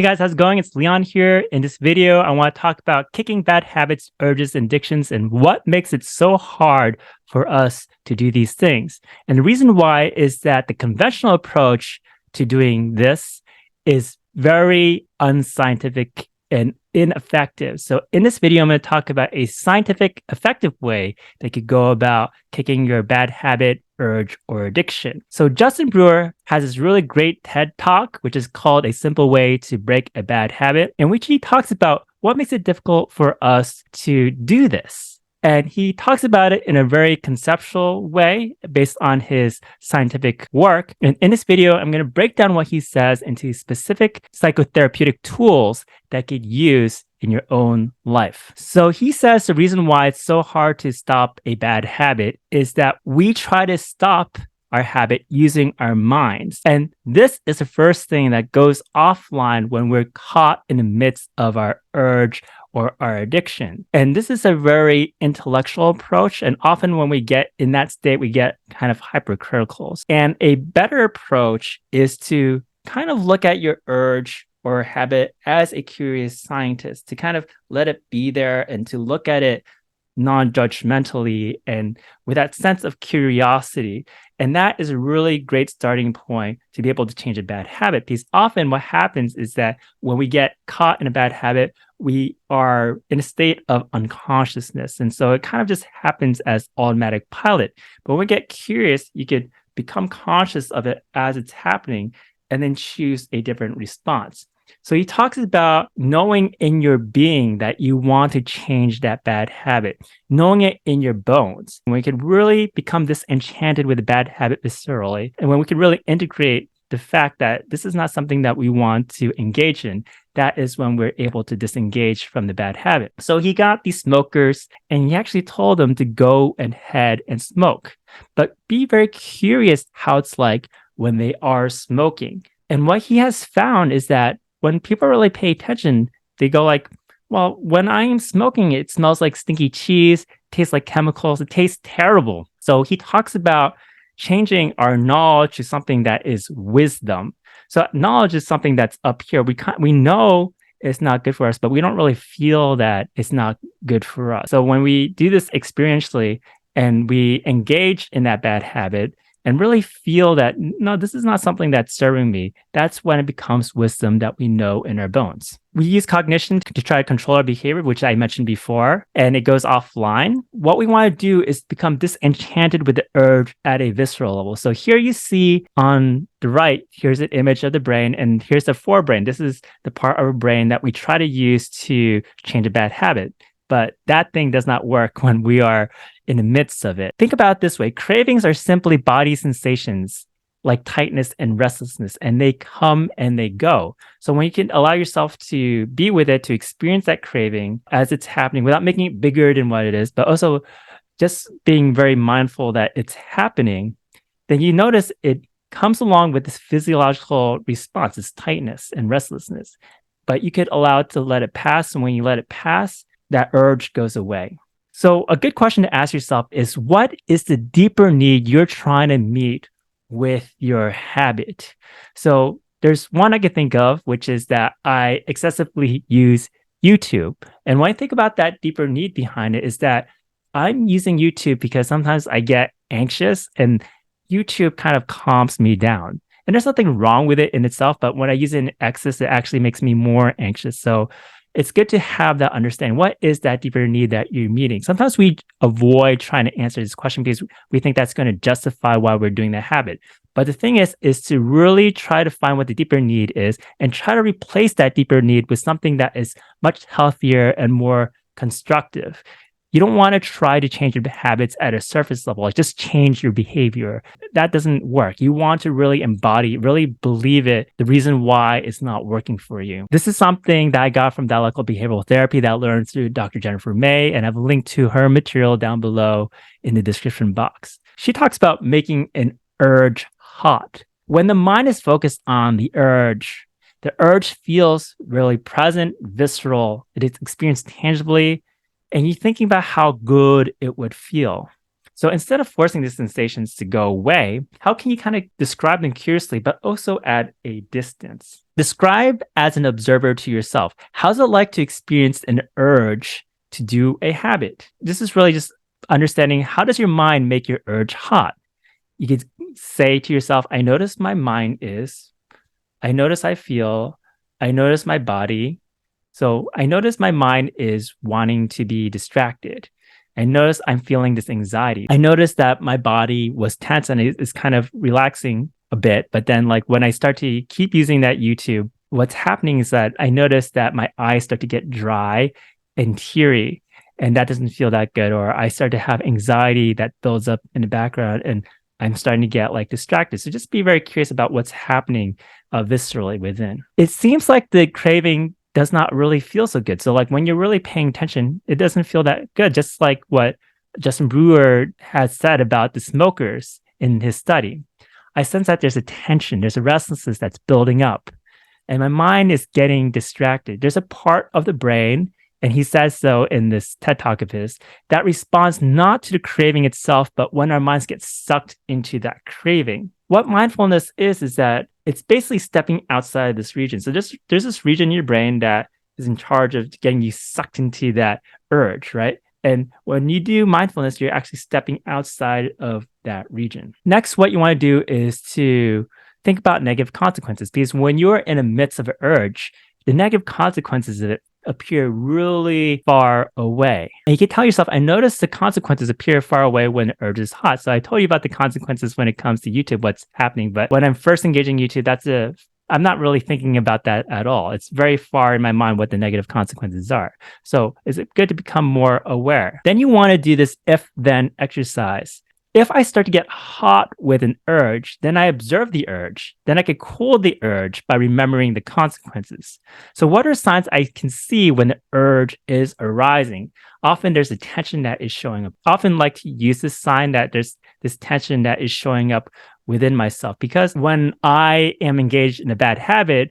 Hey guys, how's it going? It's Leon here. In this video, I want to talk about kicking bad habits, urges, and addictions, and what makes it so hard for us to do these things. And the reason why is that the conventional approach to doing this is very unscientific and ineffective. So in this video, I'm going to talk about a scientific, effective way that could go about kicking your bad habit, urge, or addiction. So Justin Brewer has this really great TED Talk, which is called A Simple Way to Break a Bad Habit, in which he talks about what makes it difficult for us to do this. And he talks about it in a very conceptual way based on his scientific work. And in this video, I'm going to break down what he says into specific psychotherapeutic tools that could use in your own life. So he says the reason why it's so hard to stop a bad habit is that we try to stop our habit using our minds. And this is the first thing that goes offline when we're caught in the midst of our urge or our addiction. And this is a very intellectual approach. And often when we get in that state, we get kind of hypercritical. And a better approach is to kind of look at your urge or habit as a curious scientist, to kind of let it be there and to look at it non-judgmentally and with that sense of curiosity. And that is a really great starting point to be able to change a bad habit, because often what happens is that when we get caught in a bad habit, we are in a state of unconsciousness. And so it kind of just happens as automatic pilot. But when we get curious, you could become conscious of it as it's happening and then choose a different response. So he talks about knowing in your being that you want to change that bad habit, knowing it in your bones. When we can really become disenchanted with a bad habit viscerally, and when we can really integrate the fact that this is not something that we want to engage in, that is when we're able to disengage from the bad habit. So he got these smokers and he actually told them to go ahead and smoke, but be very curious how it's like when they are smoking. And what he has found is that when people really pay attention, they go like, well, when I'm smoking, it smells like stinky cheese, tastes like chemicals, it tastes terrible. So he talks about changing our knowledge to something that is wisdom. So knowledge is something that's up here. We know it's not good for us, but we don't really feel that it's not good for us. So when we do this experientially and we engage in that bad habit, and really feel that, no, this is not something that's serving me, that's when it becomes wisdom that we know in our bones. We use cognition to try to control our behavior, which I mentioned before, and it goes offline. What we want to do is become disenchanted with the urge at a visceral level. So here you see on the right, here's an image of the brain, and here's the forebrain. This is the part of our brain that we try to use to change a bad habit. But that thing does not work when we are in the midst of it. Think about it this way. Cravings are simply body sensations like tightness and restlessness, and they come and they go. So when you can allow yourself to be with it, to experience that craving as it's happening without making it bigger than what it is, but also just being very mindful that it's happening, then you notice it comes along with this physiological response, this tightness and restlessness. But you could allow it to let it pass, and when you let it pass, that urge goes away. So a good question to ask yourself is, what is the deeper need you're trying to meet with your habit? So there's one I can think of, which is that I excessively use YouTube. And when I think about that deeper need behind it is that I'm using YouTube because sometimes I get anxious and YouTube kind of calms me down. And there's nothing wrong with it in itself, but when I use it in excess, it actually makes me more anxious. So it's good to have that understanding. What is that deeper need that you're meeting? Sometimes we avoid trying to answer this question because we think that's going to justify why we're doing that habit. But the thing is to really try to find what the deeper need is and try to replace that deeper need with something that is much healthier and more constructive. You don't want to try to change your habits at a surface level, like just change your behavior. That doesn't work. You want to really embody, really believe it, the reason why it's not working for you. This is something that I got from dialectical behavioral therapy that I learned through Dr. Jennifer May, and I've linked to her material down below in the description box. She talks about making an urge hot. When the mind is focused on the urge feels really present, visceral. It is experienced tangibly, and you're thinking about how good it would feel. So instead of forcing these sensations to go away, how can you kind of describe them curiously, but also at a distance? Describe as an observer to yourself. How's it like to experience an urge to do a habit? This is really just understanding, how does your mind make your urge hot? You could say to yourself, I notice my mind is, I notice I feel, I notice my body. So I notice my mind is wanting to be distracted. I notice I'm feeling this anxiety. I notice that my body was tense and it's kind of relaxing a bit. But then, like, when I start to keep using that YouTube, what's happening is that I notice that my eyes start to get dry and teary, and that doesn't feel that good. Or I start to have anxiety that builds up in the background, and I'm starting to get like distracted. So just be very curious about what's happening viscerally within. It seems like the craving does not really feel so good. So like when you're really paying attention, it doesn't feel that good. Just like what Justin Brewer has said about the smokers in his study. I sense that there's a tension, there's a restlessness that's building up, and my mind is getting distracted. There's a part of the brain, and he says so in this TED Talk of his, that responds not to the craving itself, but when our minds get sucked into that craving. What mindfulness is that it's basically stepping outside this region. So there's this region in your brain that is in charge of getting you sucked into that urge, right? And when you do mindfulness, you're actually stepping outside of that region. Next, what you want to do is to think about negative consequences, because when you're in the midst of an urge, the negative consequences of it appear really far away. And you can tell yourself, I notice the consequences appear far away when the urge is hot. So I told you about the consequences when it comes to YouTube, what's happening. But when I'm first engaging YouTube, I'm not really thinking about that at all. It's very far in my mind what the negative consequences are. So is it good to become more aware? Then you want to do this if-then exercise. If I start to get hot with an urge, then I observe the urge. Then I could cool the urge by remembering the consequences. So what are signs I can see when the urge is arising? Often there's a tension that is showing up. I often like to use this sign that there's this tension that is showing up within myself, because when I am engaged in a bad habit,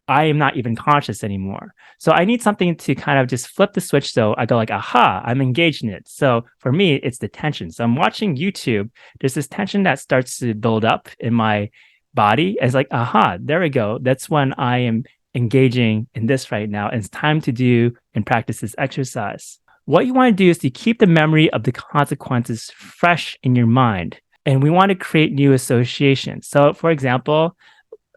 I am not even conscious anymore. So I need something to kind of just flip the switch. So I go like, aha, I'm engaged in it. So for me, it's the tension. So I'm watching YouTube. There's this tension that starts to build up in my body. It's like, aha, there we go. That's when I am engaging in this right now. And it's time to do and practice this exercise. What you want to do is to keep the memory of the consequences fresh in your mind. And we want to create new associations. So for example,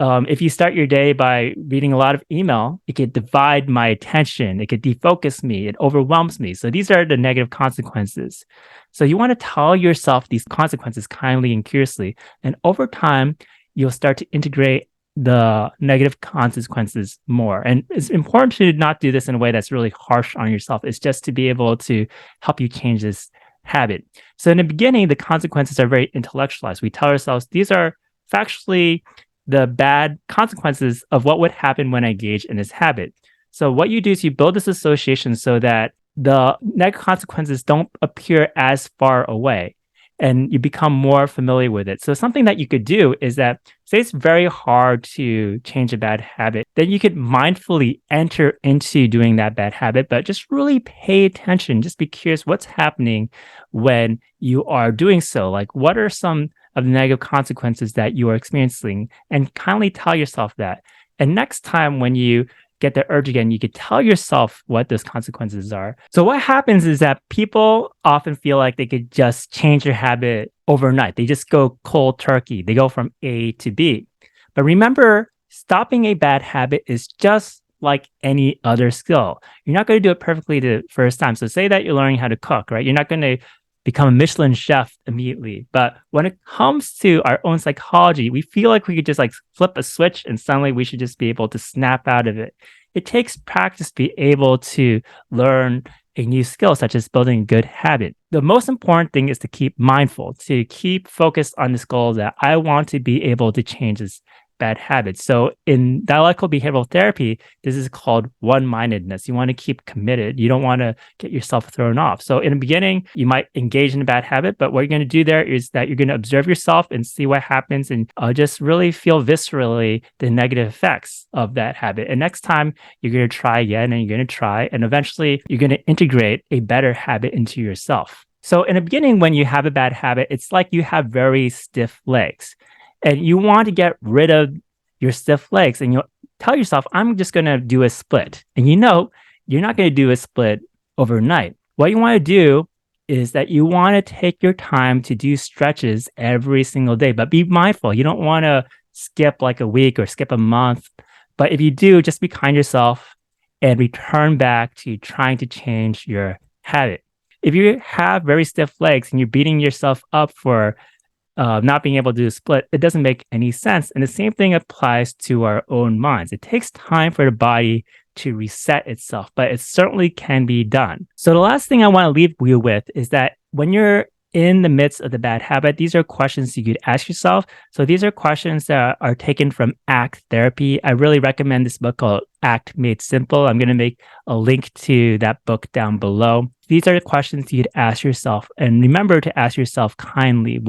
if you start your day by reading a lot of email, it could divide my attention. It could defocus me. It overwhelms me. So these are the negative consequences. So you want to tell yourself these consequences kindly and curiously. And over time, you'll start to integrate the negative consequences more. And it's important to not do this in a way that's really harsh on yourself. It's just to be able to help you change this habit. So in the beginning, the consequences are very intellectualized. We tell ourselves these are factually the bad consequences of what would happen when I engage in this habit. So what you do is you build this association so that the negative consequences don't appear as far away, and you become more familiar with it. So something that you could do is that, say it's very hard to change a bad habit, then you could mindfully enter into doing that bad habit, but just really pay attention. Just be curious what's happening when you are doing so. Like, what are some of the negative consequences that you are experiencing, and kindly tell yourself that. And next time when you get the urge again, you could tell yourself what those consequences are. So what happens is that people often feel like they could just change their habit overnight. They just go cold turkey. They go from A to B. But remember, stopping a bad habit is just like any other skill. You're not going to do it perfectly the first time. So say that you're learning how to cook, right? You're not going to become a Michelin chef immediately. But when it comes to our own psychology, we feel like we could just like flip a switch and suddenly we should just be able to snap out of it. It takes practice to be able to learn a new skill, such as building a good habit. The most important thing is to keep mindful, to keep focused on this goal that I want to be able to change this bad habits. So in dialectical behavioral therapy, this is called one-mindedness. You want to keep committed. You don't want to get yourself thrown off. So in the beginning, you might engage in a bad habit, but what you're going to do there is that you're going to observe yourself and see what happens, and just really feel viscerally the negative effects of that habit. And next time you're going to try again, and you're going to try, and eventually you're going to integrate a better habit into yourself. So in the beginning, when you have a bad habit, it's like you have very stiff legs. And you want to get rid of your stiff legs, and tell yourself, I'm just going to do a split. And you're not going to do a split overnight. What you want to do is that you want to take your time to do stretches every single day, but be mindful. You don't want to skip like a week or skip a month. But if you do, just be kind to yourself and return back to trying to change your habit. If you have very stiff legs and you're beating yourself up for not being able to do a split, it doesn't make any sense. And the same thing applies to our own minds. It takes time for the body to reset itself, but it certainly can be done. So the last thing I want to leave you with is that when you're in the midst of the bad habit, these are questions you could ask yourself. So these are questions that are taken from ACT Therapy. I really recommend this book called ACT Made Simple. I'm going to make a link to that book down below. These are the questions you'd ask yourself. And remember to ask yourself kindly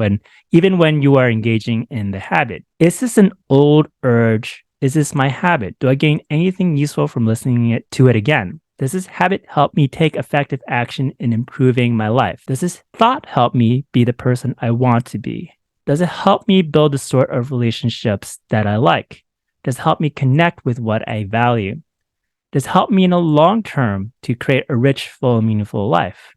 even when you are engaging in the habit. Is this an old urge? Is this my habit? Do I gain anything useful from listening to it again? Does this habit help me take effective action in improving my life? Does this thought help me be the person I want to be? Does it help me build the sort of relationships that I like? Does it help me connect with what I value? Does it help me in the long term to create a rich, full, meaningful life?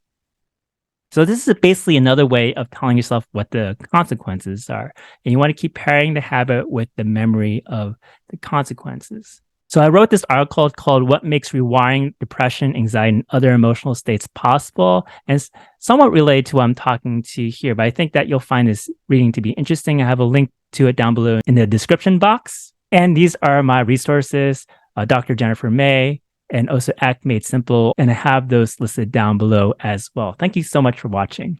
So this is basically another way of telling yourself what the consequences are. And you want to keep pairing the habit with the memory of the consequences. So I wrote this article called What Makes Rewiring Depression, Anxiety, and Other Emotional States Possible. And it's somewhat related to what I'm talking to here, but I think that you'll find this reading to be interesting. I have a link to it down below in the description box. And these are my resources, Dr. Jennifer May, and also ACT Made Simple. And I have those listed down below as well. Thank you so much for watching.